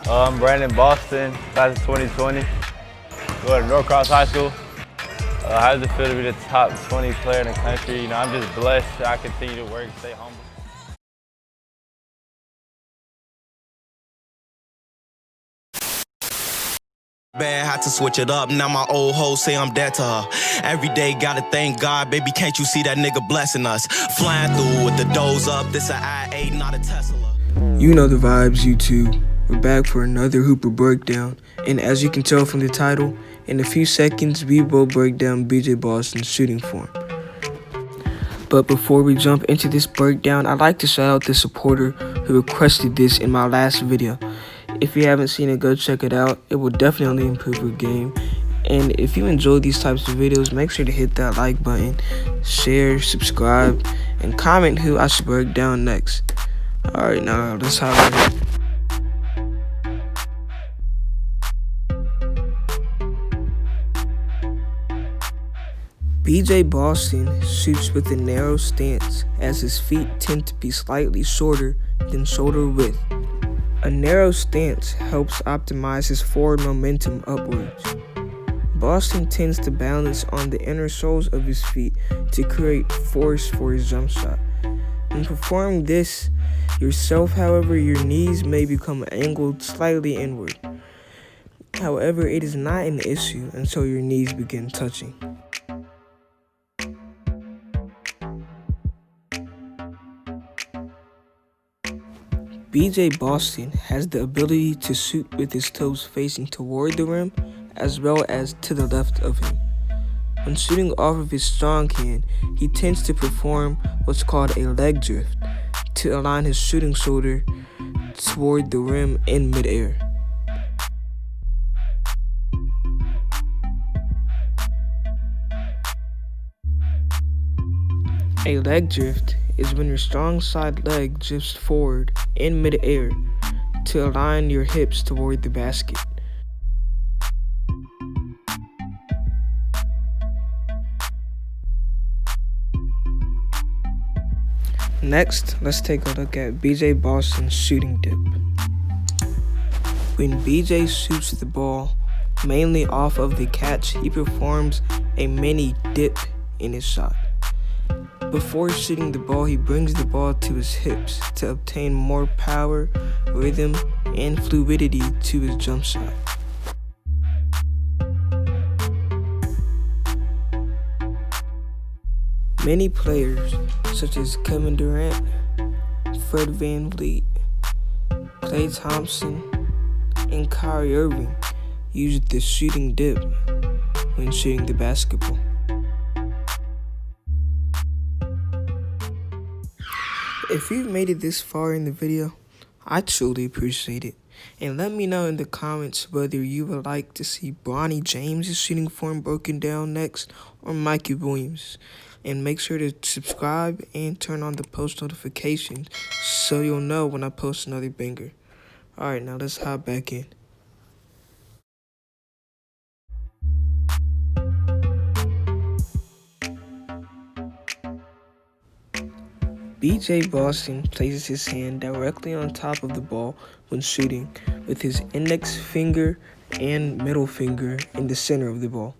I'm Brandon Boston, class of 2020. Go to Norcross High School. How does it feel to be the top 20 player in the country? You know, I'm just blessed that I continue to work, stay humble. Bad, had to switch it up. Now my old hoe say I'm dead to her. Every day gotta thank God, baby. Can't you see that nigga blessing us? Flying through with the doors up. This a I-8, not a Tesla. You know the vibes, YouTube. We're back for another Hooper breakdown, and as you can tell from the title, in a few seconds we will break down BJ Boston's shooting form. But before we jump into this breakdown, I'd like to shout out the supporter who requested this in my last video. If you haven't seen it, go check it out. It will definitely improve your game. And if you enjoy these types of videos, make sure to hit that like button, share, subscribe, and comment who I should break down next. Alright, now let's have it. BJ Boston shoots with a narrow stance as his feet tend to be slightly shorter than shoulder width. A narrow stance helps optimize his forward momentum upwards. Boston tends to balance on the inner soles of his feet to create force for his jump shot. In performing this yourself, however, your knees may become angled slightly inward. However, it is not an issue until your knees begin touching. BJ Boston has the ability to shoot with his toes facing toward the rim as well as to the left of him. When shooting off of his strong hand, he tends to perform what's called a leg drift to align his shooting shoulder toward the rim in midair. A leg drift is when your strong side leg drifts forward in midair to align your hips toward the basket. Next, let's take a look at BJ Boston's shooting dip. When BJ shoots the ball mainly off of the catch, he performs a mini dip in his shot. Before shooting the ball, he brings the ball to his hips to obtain more power, rhythm, and fluidity to his jump shot. Many players, such as Kevin Durant, Fred VanVleet, Klay Thompson, and Kyrie Irving, use the shooting dip when shooting the basketball. If you've made it this far in the video, I truly appreciate it. And let me know in the comments whether you would like to see Bronny James' shooting form broken down next or Mikey Williams. And make sure to subscribe and turn on the post notifications so you'll know when I post another banger. Alright, now let's hop back in. BJ Boston places his hand directly on top of the ball when shooting, with his index finger and middle finger in the center of the ball.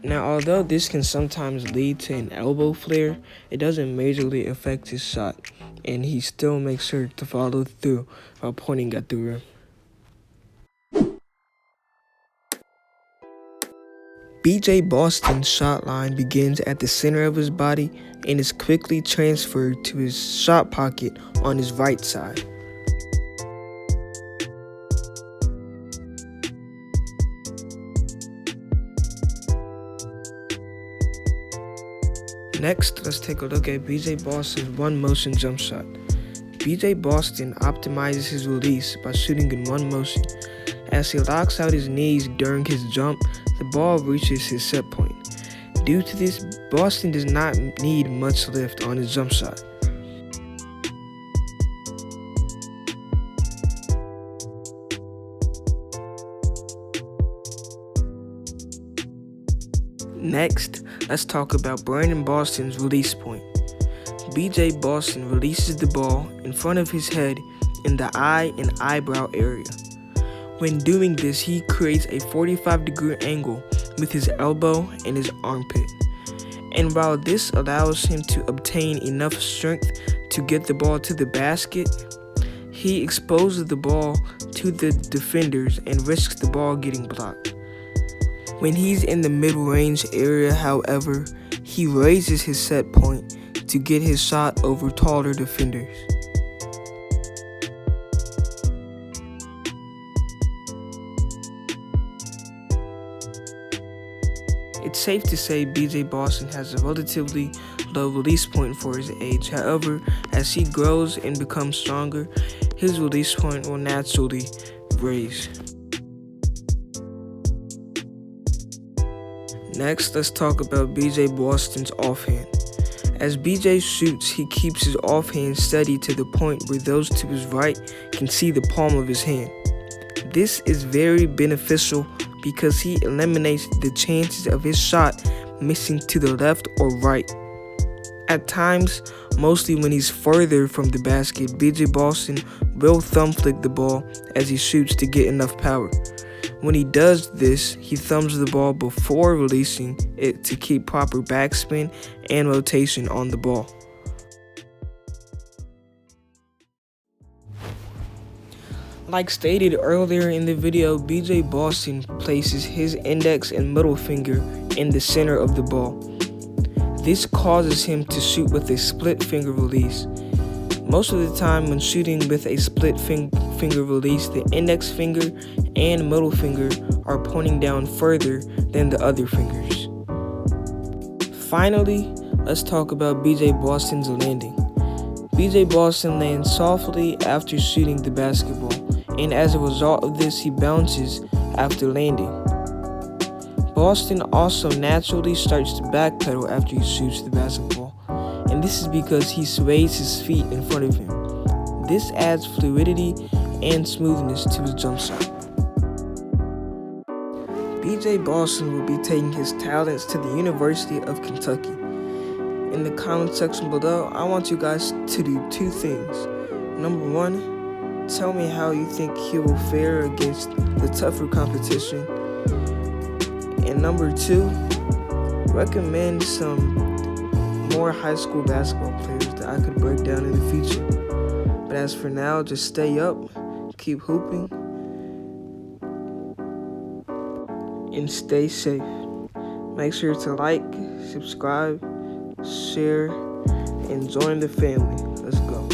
Now, although this can sometimes lead to an elbow flare, it doesn't majorly affect his shot, and he still makes sure to follow through while pointing at the rim. BJ Boston's shot line begins at the center of his body and is quickly transferred to his shot pocket on his right side. Next, let's take a look at BJ Boston's one motion jump shot. BJ Boston optimizes his release by shooting in one motion. As he locks out his knees during his jump, the ball reaches his set point. Due to this, Boston does not need much lift on his jump shot. Next, let's talk about Brandon Boston's release point. BJ Boston releases the ball in front of his head in the eye and eyebrow area. When doing this, he creates a 45-degree angle with his elbow and his armpit. And while this allows him to obtain enough strength to get the ball to the basket, he exposes the ball to the defenders and risks the ball getting blocked. When he's in the mid-range area, however, he raises his set point to get his shot over taller defenders. It's safe to say BJ Boston has a relatively low release point for his age. However, as he grows and becomes stronger, his release point will naturally raise. Next, let's talk about BJ Boston's offhand. As BJ shoots, he keeps his offhand steady to the point where those to his right can see the palm of his hand. This is very beneficial because he eliminates the chances of his shot missing to the left or right. At times, mostly when he's further from the basket, BJ Boston will thumb flick the ball as he shoots to get enough power. When he does this, he thumbs the ball before releasing it to keep proper backspin and rotation on the ball. Like stated earlier in the video, BJ Boston places his index and middle finger in the center of the ball. This causes him to shoot with a split finger release. Most of the time when shooting with a split finger release, the index finger and middle finger are pointing down further than the other fingers. Finally, let's talk about BJ Boston's landing. BJ Boston lands softly after shooting the basketball, and as a result of this, he bounces after landing. Boston also naturally starts to backpedal after he shoots the basketball, and this is because he sways his feet in front of him. This adds fluidity and smoothness to his jump shot. BJ Boston will be taking his talents to the University of Kentucky. In the comment section below, I want you guys to do two things. Number one, tell me how you think he will fare against the tougher competition. And number two, recommend some more high school basketball players that I could break down in the future. But as for now, just stay up, keep hooping, and stay safe. Make sure to like, subscribe, share, and join the family. Let's go.